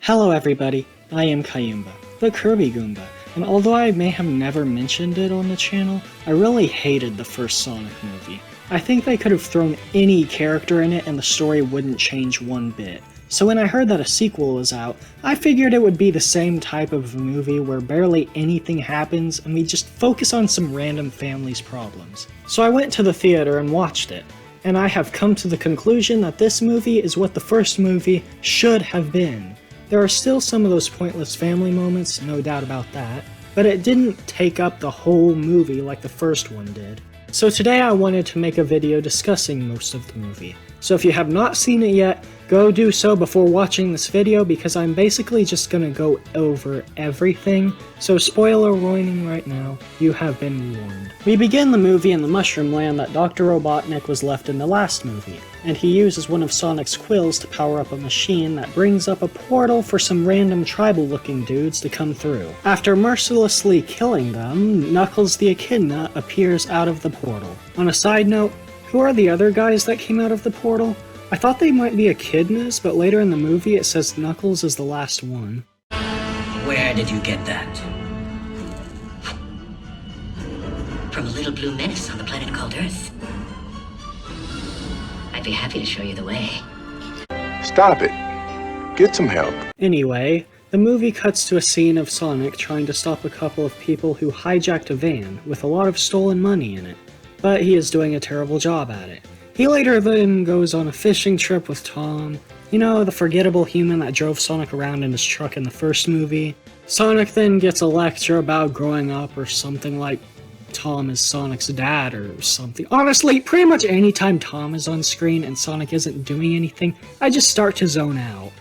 Hello everybody, I am Kayumba, the Kirby Goomba, and although I may have never mentioned it on the channel, I really hated the first Sonic movie. I think they could have thrown any character in it and the story wouldn't change one bit. So when I heard that a sequel was out, I figured it would be the same type of movie where barely anything happens and we just focus on some random family's problems. So I went to the theater and watched it, and I have come to the conclusion that this movie is what the first movie should have been. There are still some of those pointless family moments, no doubt about that, but it didn't take up the whole movie like the first one did. So today I wanted to make a video discussing most of the movie. So if you have not seen it yet, go do so before watching this video because I'm basically just gonna go over everything, so spoiler warning right now, you have been warned. We begin the movie in the mushroom land that Dr. Robotnik was left in the last movie, and he uses one of Sonic's quills to power up a machine that brings up a portal for some random tribal looking dudes to come through. After mercilessly killing them, Knuckles the Echidna appears out of the portal. On a side note, who are the other guys that came out of the portal? I thought they might be echidnas, but later in the movie it says Knuckles is the last one. Where did you get that? From a little blue menace on the planet called Earth. I'd be happy to show you the way. Stop it. Get some help. Anyway, the movie cuts to a scene of Sonic trying to stop a couple of people who hijacked a van with a lot of stolen money in it, but he is doing a terrible job at it. He later then goes on a fishing trip with Tom, you know, the forgettable human that drove Sonic around in his truck in the first movie. Sonic then gets a lecture about growing up or something like Tom is Sonic's dad or something. Honestly, pretty much anytime Tom is on screen and Sonic isn't doing anything, I just start to zone out.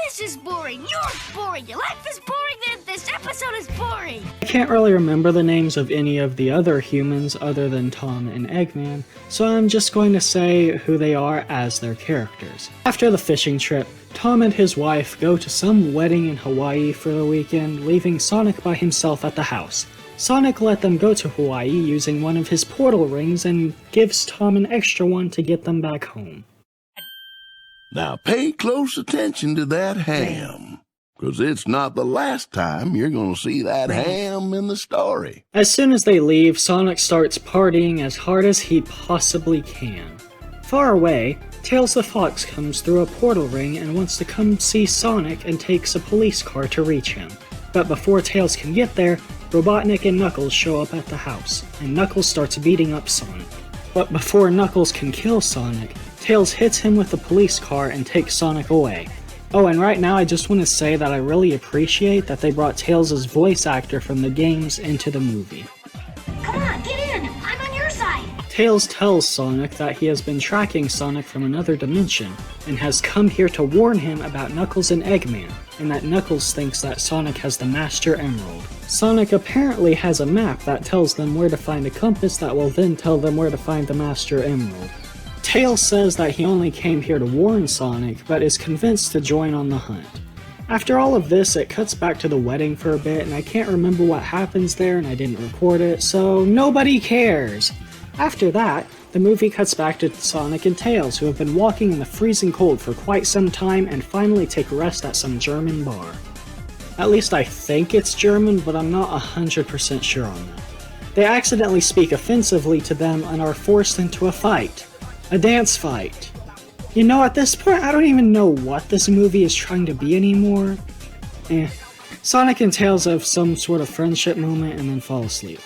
This is boring, you're boring, your life is boring, this episode is boring! I can't really remember the names of any of the other humans other than Tom and Eggman, so I'm just going to say who they are as their characters. After the fishing trip, Tom and his wife go to some wedding in Hawaii for the weekend, leaving Sonic by himself at the house. Sonic let them go to Hawaii using one of his portal rings and gives Tom an extra one to get them back home. Now pay close attention to that ham, because it's not the last time you're going to see that ham in the story. As soon as they leave, Sonic starts partying as hard as he possibly can. Far away, Tails the Fox comes through a portal ring and wants to come see Sonic and takes a police car to reach him. But before Tails can get there, Robotnik and Knuckles show up at the house, and Knuckles starts beating up Sonic. But before Knuckles can kill Sonic, Tails hits him with the police car and takes Sonic away. Oh, and right now I just want to say that I really appreciate that they brought Tails' voice actor from the games into the movie. Come on, get in! I'm on your side! Tails tells Sonic that he has been tracking Sonic from another dimension, and has come here to warn him about Knuckles and Eggman, and that Knuckles thinks that Sonic has the Master Emerald. Sonic apparently has a map that tells them where to find a compass that will then tell them where to find the Master Emerald. Tails says that he only came here to warn Sonic, but is convinced to join on the hunt. After all of this, it cuts back to the wedding for a bit, and I can't remember what happens there and I didn't record it, so nobody cares! After that, the movie cuts back to Sonic and Tails, who have been walking in the freezing cold for quite some time and finally take rest at some German bar. At least I think it's German, but I'm not 100% sure on that. They accidentally speak offensively to them and are forced into a fight. A dance fight. You know, at this point, I don't even know what this movie is trying to be anymore. Sonic and Tails have some sort of friendship moment and then fall asleep.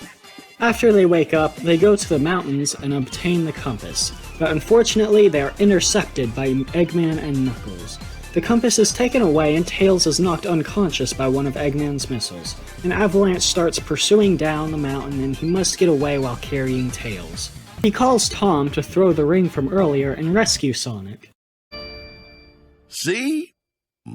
After they wake up, they go to the mountains and obtain the compass, but unfortunately they are intercepted by Eggman and Knuckles. The compass is taken away and Tails is knocked unconscious by one of Eggman's missiles. An avalanche starts pursuing down the mountain and he must get away while carrying Tails. He calls Tom to throw the ring from earlier and rescue Sonic. See?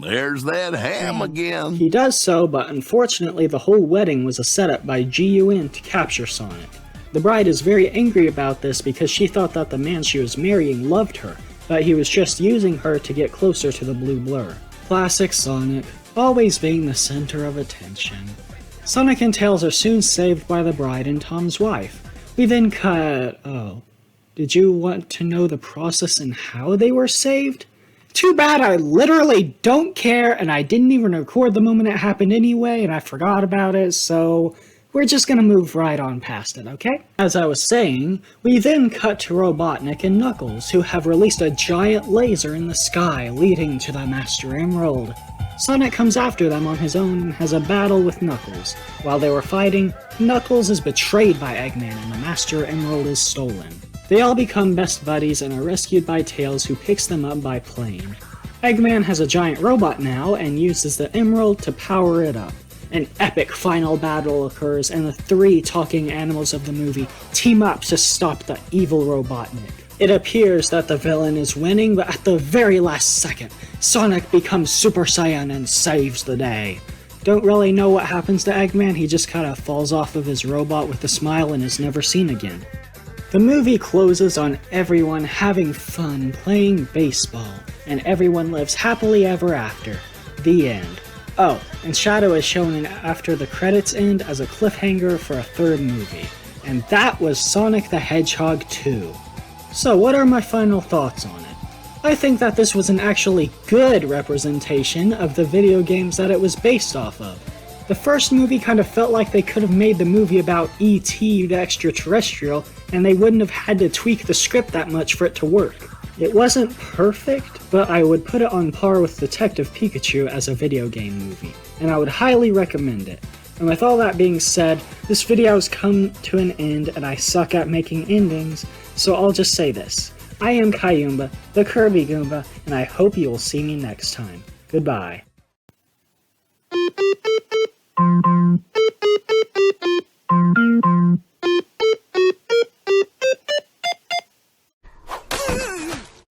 There's that ham again. He does so, but unfortunately the whole wedding was a setup by GUN to capture Sonic. The bride is very angry about this because she thought that the man she was marrying loved her, but he was just using her to get closer to the blue blur. Classic Sonic, always being the center of attention. Sonic and Tails are soon saved by the bride and Tom's wife. We then cut... oh. Did you want to know the process and how they were saved? Too bad I literally don't care, and I didn't even record the moment it happened anyway, and I forgot about it, so we're just gonna move right on past it, okay? As I was saying, we then cut to Robotnik and Knuckles, who have released a giant laser in the sky leading to the Master Emerald. Sonic comes after them on his own and has a battle with Knuckles. While they were fighting, Knuckles is betrayed by Eggman and the Master Emerald is stolen. They all become best buddies and are rescued by Tails, who picks them up by plane. Eggman has a giant robot now and uses the emerald to power it up. An epic final battle occurs and the three talking animals of the movie team up to stop the evil Robotnik. It appears that the villain is winning, but at the very last second, Sonic becomes Super Saiyan and saves the day. Don't really know what happens to Eggman, he just kinda falls off of his robot with a smile and is never seen again. The movie closes on everyone having fun playing baseball, and everyone lives happily ever after. The end. Oh, and Shadow is shown after the credits end as a cliffhanger for a third movie. And that was Sonic the Hedgehog 2. So what are my final thoughts on it? I think that this was an actually good representation of the video games that it was based off of. The first movie kind of felt like they could have made the movie about E.T. the extraterrestrial, and they wouldn't have had to tweak the script that much for it to work. It wasn't perfect, but I would put it on par with Detective Pikachu as a video game movie, and I would highly recommend it. And with all that being said, this video has come to an end and I suck at making endings, so I'll just say this. I am Kayumba, the Kirby Goomba, and I hope you will see me next time. Goodbye. Thank you.